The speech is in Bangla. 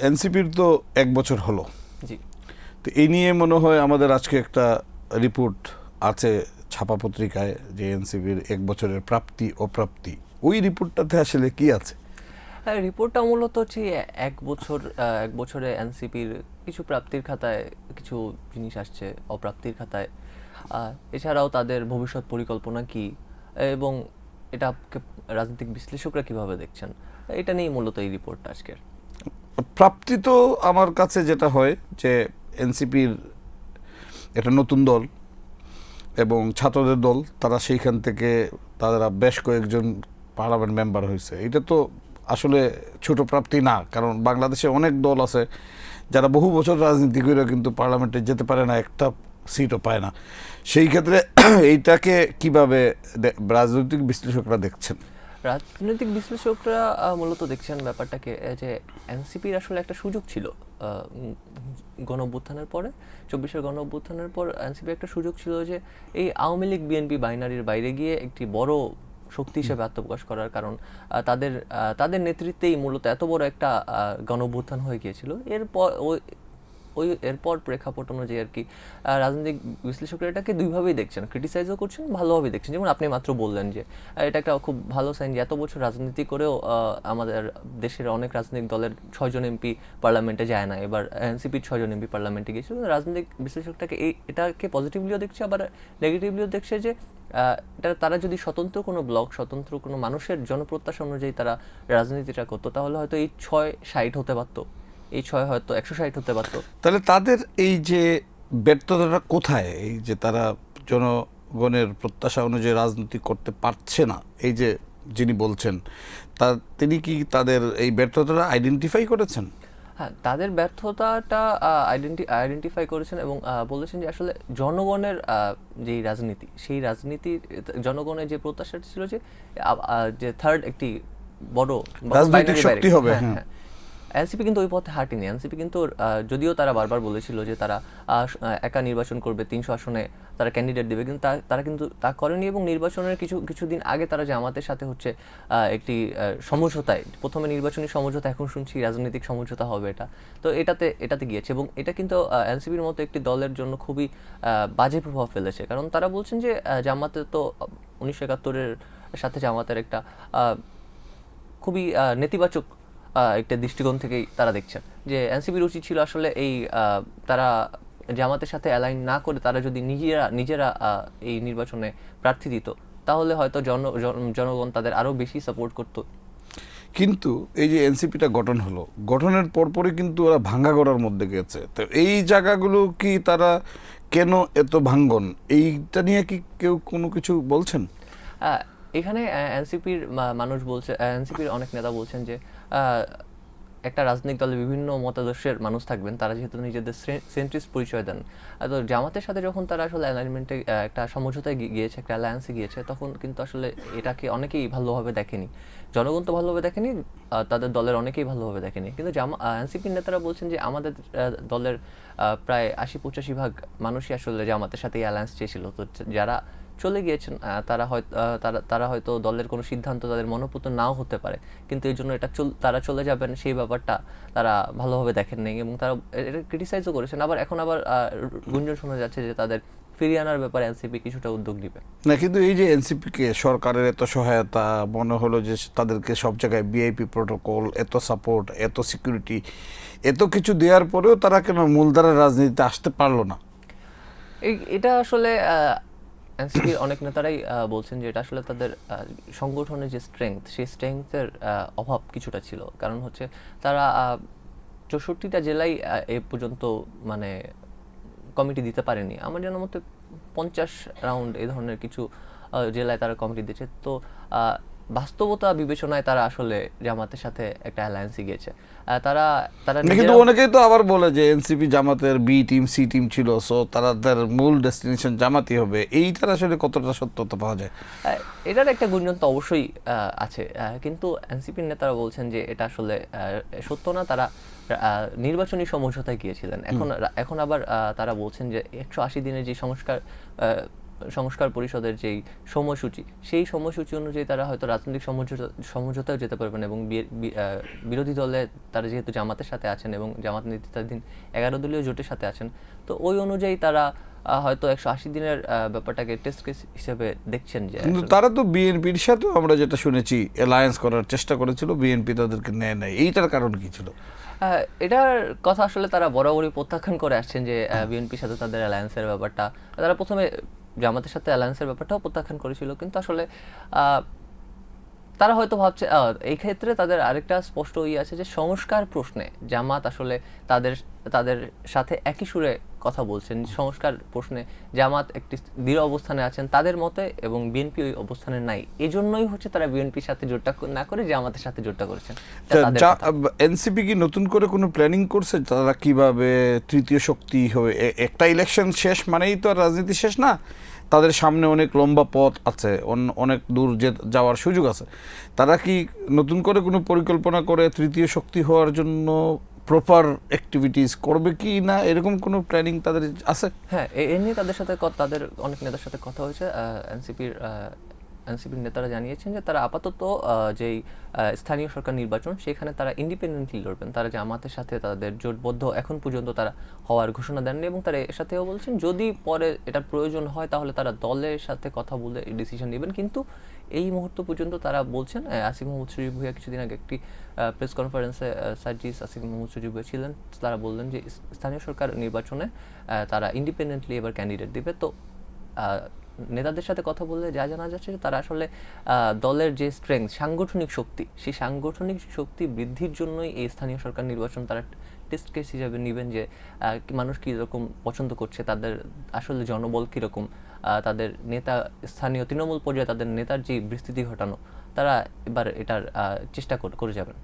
এনসিপির তো 1 বছর হলো, জি তো এই নিয়ে মনে হয় আমাদের আজকে একটা রিপোর্ট আছে ছাপা পত্রিকায় যে এনসিপির 1 বছরের প্রাপ্তি অপ্রাপ্তি, ওই রিপোর্টটাতে আসলে কি আছে? হ্যাঁ, রিপোর্টটা মূলত হচ্ছে এক বছরে এনসিপির কিছু প্রাপ্তির খাতায় কিছু জিনিস আসছে, অপ্রাপ্তির খাতায়। এছাড়াও তাদের ভবিষ্যৎ পরিকল্পনা কি এবং এটাকে রাজনৈতিক বিশ্লেষকরা কিভাবে দেখছেন, এটা নিয়েই মূলত এই রিপোর্টটা আজকের। প্রাপ্তি তো আমার কাছে যেটা হয় যে এনসিপির একটা নতুন দল এবং ছাত্রদের দল, তারা সেইখান থেকে তারা বেশ কয়েকজন পার্লামেন্ট মেম্বার হয়েছে। এটা তো আসলে ছোট প্রাপ্তি না, কারণ বাংলাদেশে অনেক দল আছে যারা বহু বছর রাজনীতি করে কিন্তু পার্লামেন্টে যেতে পারে না, একটা সিটও পায় না। সেই ক্ষেত্রে এইটাকে কিভাবে রাজনৈতিক বিশ্লেষকরা দেখছেন? রাজনৈতিক বিশ্লেষকরা মূলত দেখছেন ব্যাপারটাকে যে এনসিপির আসলে একটা সুযোগ ছিল গণ অভ্যুত্থানের পরে, 24-এর গণ অভ্যুত্থানের পর এনসিপির একটা সুযোগ ছিল যে এই আওয়ামী লীগ বিএনপি বাইনারির বাইরে গিয়ে একটি বড় শক্তি হিসেবে আত্মপ্রকাশ করার। কারণ তাদের নেতৃত্বেই মূলত এত বড় একটা গণ অভ্যুত্থান হয়ে গিয়েছিল। এরপর প্রেক্ষাপট অনুযায়ী আর কি রাজনৈতিক বিশ্লেষকরা এটাকে দুইভাবেই দেখছেন, ক্রিটিসাইজও করছেন, ভালোভাবেই দেখছেন। যেমন আপনি মাত্র বললেন যে এটা একটা খুব ভালো সাইন যে এত বছর রাজনীতি করেও আমাদের দেশের অনেক রাজনৈতিক দলের 6 জন এমপি পার্লামেন্টে যায় না, এবার এনসিপির 6 জন এমপি পার্লামেন্টে গিয়েছিল। রাজনৈতিক বিশ্লেষকটাকে এটাকে পজিটিভলিও দেখছে, আবার নেগেটিভলিও দেখছে যে এটা তারা যদি স্বতন্ত্র কোনো ব্লক, স্বতন্ত্র কোনো মানুষের জনপ্রত্যাশা অনুযায়ী তারা রাজনীতিটা করতো, তাহলে হয়তো এই 6-60 হতে পারতো, এই 6 হয়তো 160 হতে পারতো। তাহলে তাদের এই যে ব্যর্থতাটা কোথায়? এই যে তারা জনগণের প্রত্যাশা অনুযায়ী রাজনীতি করতে পারছে না, এই যে যিনি বলছেন, তিনি কি তাদের এই ব্যর্থতাটা আইডেন্টিফাই করেছেন? হ্যাঁ, তাদের ব্যর্থতাটা আইডেন্টিফাই করেছেন এবং বলেছেন যে আসলে জনগণের যেই রাজনীতি, সেই রাজনীতি জনগণের যে প্রত্যাশা ছিল যে থার্ড একটি বড় রাজনৈতিক শক্তি হবে। হ্যাঁ, এনসিপি কিন্তু ওই পথে হাঁটেনি। এনসিপি কিন্তু যদিও তারা বারবার বলেছিল যে তারা একা নির্বাচন করবে, 300 আসনে তারা ক্যান্ডিডেট দেবে, কিন্তু তারা কিন্তু তা করেনি। এবং নির্বাচনের কিছুদিন আগে তারা জামাতের সাথে হচ্ছে একটি সমঝোতায়, প্রথমে নির্বাচনী সমঝোতা, এখন শুনছি রাজনৈতিক সমঝোতা হবে এটা। তো এটাতে গিয়েছে এবং এটা কিন্তু এনসিপির মতো একটি দলের জন্য খুবই বাজে প্রভাব ফেলেছে। কারণ তারা বলছেন যে জামাতে তো 1971-এর সাথে জামাতের একটা খুবই নেতিবাচক একটা দৃষ্টিকোণ থেকেই তারা দেখছেন যে এনসিপির উচিত ছিল আসলে এই তারা জামাতের সাথে অ্যালাইন না করে তারা যদি নিজেরা এই নির্বাচনে প্রার্থী দিত, তাহলে হয়তো জনগণ তাদের আরো বেশি সাপোর্ট করতো। কিন্তু এই যে এনসিপিটা গঠন হলো, গঠনের পরপরই কিন্তু ওরা ভাঙ্গা গড়ার মধ্যে গেছে। তো এই জায়গাগুলো কি তারা কেন এত ভাঙ্গন, এইটা নিয়ে কি কেউ কোনো কিছু বলছেন? এখানে এনসিপির মানুষ বলছে, এনসিপির অনেক নেতা বলছেন যে একটা রাজনৈতিক দলে বিভিন্ন মতাদর্শের মানুষ থাকবেন, তারা যেহেতু নিজেদের সেন্ট্রিস্ট পরিচয় দেন। তো জামাতের সাথে যখন তারা আসলে অ্যালাইনমেন্টে একটা সমঝোতায় গিয়েছে, একটা অ্যালায়েন্সে গিয়েছে, তখন কিন্তু আসলে এটাকে অনেকেই ভালোভাবে দেখেনি। জনগণ তো ভালোভাবে দেখেনি, তাদের দলের অনেকেই ভালোভাবে দেখেনি। কিন্তু এনসিপির নেতারা বলছেন যে আমাদের দলের প্রায় 80-85% মানুষই আসলে জামাতের সাথে অ্যালায়েন্স চেয়েছিল। তো যারা চলে গিয়েছেন তারা হয়তো দলের কোনো সিদ্ধান্ত তাদের মনোপুত নাও হতে পারে, কিন্তু এই জন্য তারা চলে যাবেন সেই ব্যাপারটা তারা ভালোভাবে দেখেন নাই এবং তারা এটা ক্রিটিসাইজও করেছেন। এখন আবার গুঞ্জন শোনা যাচ্ছে যে তাদের ফিরিয়ে আনার ব্যাপারে এনসিপি কিছুটা উদ্যোগ নিবে না, কিন্তু এই যে এনসিপিকে সরকারের এত সহায়তা, মনে হলো যে তাদেরকে সব জায়গায় ভিআইপি প্রোটোকল, এত সাপোর্ট, এত সিকিউরিটি, এত কিছু দেওয়ার পরেও তারা কেন মূলধারার রাজনীতিতে আসতে পারলো না? এটা আসলে এনসিপির অনেক নেতারাই বলছেন যে এটা আসলে তাদের সংগঠনের যে স্ট্রেংথ, সেই স্ট্রেংথের অভাব কিছুটা ছিল। কারণ হচ্ছে তারা 64টা জেলায় এ পর্যন্ত মানে কমিটি দিতে পারেনি। আমার জানার মতে 50 রাউন্ড এই ধরনের কিছু জেলায় তারা কমিটি দিয়েছে। তো বাস্তবতা বিবেচনায় তারা আসলে জামাতের সাথে একটা অ্যালায়েন্সে গিয়েছে। তারা কিন্তু অনেকেই তো আবার বলে যে এনসিপি জামাতের বি টিম, সি টিম ছিল, সো তাদের মূল ডেস্টিনেশন জামাতই হবে। এইটার আসলে কতটা সত্যতা পাওয়া যায়? এটার একটা গুঞ্জন তো অবশ্যই আছে, কিন্তু এনসিপির নেতারা বলছেন যে এটা আসলে সত্য না। তারা নির্বাচনী সমঝোতায় গিয়েছিলেন। এখন আবার তারা বলছেন যে 180 দিনের যে সংস্কার সংস্কার পরিষদের যেই সময়সূচি, সেই সময়সূচি অনুযায়ী তারা হয়তো রাজনৈতিক সমঝোতাও যেতে পারবেন এবং বিরোধী দলে তারা যেহেতু জামাতের সাথে আছেন এবং জামাত নেতৃত্বাধীন 11 দলীয় জোটের সাথে আছেন, তো ওই অনুযায়ী তারা হয়তো 180 দিনের ব্যাপারটাকে টেস্ট কেস হিসেবে দেখছেন। যে কিন্তু তারা তো বিএনপির সাথেও আমরা যেটা শুনেছি অ্যালায়েন্স করার চেষ্টা করেছিল, বিএনপি তাদেরকে নেয় নাই, এইটার কারণ কি ছিল? এটার কথা আসলে তারা বরাবরই প্রত্যাখ্যান করে আসছেন যে বিএনপির সাথে তাদের অ্যালায়েন্সের ব্যাপারটা, তারা প্রথমে জামাতের সাথে অ্যালায়েন্সের ব্যাপারটাও প্রত্যাখ্যান করেছিল, কিন্তু আসলে তারা হয়তো ভাবছে এই ক্ষেত্রে তাদের আরেকটা স্পষ্ট আছে যে সংস্কার প্রশ্নে জামাত আসলে তাদের তাদের সাথে একই সুরে কথা বলছেন। সংস্কার প্রশ্নে জামাত একটি দৃঢ় অবস্থানে আছেন তাদের মতে, এবং বিএনপি ওই অবস্থানে নাই। এজন্যই হচ্ছে তারা বিএনপির সাথে জোটটা না করে জামাতের সাথে জোটটা করেছেন। এনসিপি কি নতুন করে কোনো প্ল্যানিং করছে তারা কিভাবে তৃতীয় শক্তি হবে? একটা ইলেকশন শেষ মানেই তো আর রাজনীতি শেষ না, তাদের সামনে অনেক লম্বা পথ আছে, অনেক দূর যাওয়ার সুযোগ আছে। তারা কি নতুন করে কোনো পরিকল্পনা করে তৃতীয় শক্তি হওয়ার জন্য প্রপার অ্যাক্টিভিটিস করবে কি না, এরকম কোনো প্ল্যানিং তাদের আছে? হ্যাঁ, এ নিয়ে তাদের সাথে তাদের অনেক নেতার সাথে কথা হয়েছে। এনসিপির নেতারা জানিয়েছেন যে তারা আপাতত যেই স্থানীয় সরকার নির্বাচন সেখানে তারা ইন্ডিপেন্ডেন্টলি লড়বেন। তারা জামাতের সাথে তাদের জোটবদ্ধ এখন পর্যন্ত তারা হওয়ার ঘোষণা দেননি, এবং তারা এর সাথেও বলছেন যদি পরে এটা প্রয়োজন হয় তাহলে তারা দলের সাথে কথা বলে ডিসিশন নেবেন। কিন্তু এই মুহূর্ত পর্যন্ত তারা বলছেন, আসিফ মোহাম্মদ সজীব ভুঁইয়া কিছুদিন আগে একটি প্রেস কনফারেন্সে সার্জিস আসিফ মোহাম্মদ সজীব ভুঁইয়া ছিলেন, তারা বললেন যে স্থানীয় সরকার নির্বাচনে তারা ইন্ডিপেন্ডেন্টলি এবার ক্যান্ডিডেট দিবে। তো নেতাদের সাথে কথা বললে যা জানা যাচ্ছে যে তারা আসলে দলের যে স্ট্রেংথ, সাংগঠনিক শক্তি, সেই সাংগঠনিক শক্তি বৃদ্ধির জন্যই এই স্থানীয় সরকার নির্বাচন তারা টেস্ট কেস হিসাবে নেবেন, যে মানুষ কীরকম পছন্দ করছে, তাদের আসলে জনবল কীরকম, তাদের নেতা স্থানীয় তৃণমূল পর্যায়ে তাদের নেতার যে বিস্তৃতি ঘটানো, তারা এবার এটার চেষ্টা করে যাবেন।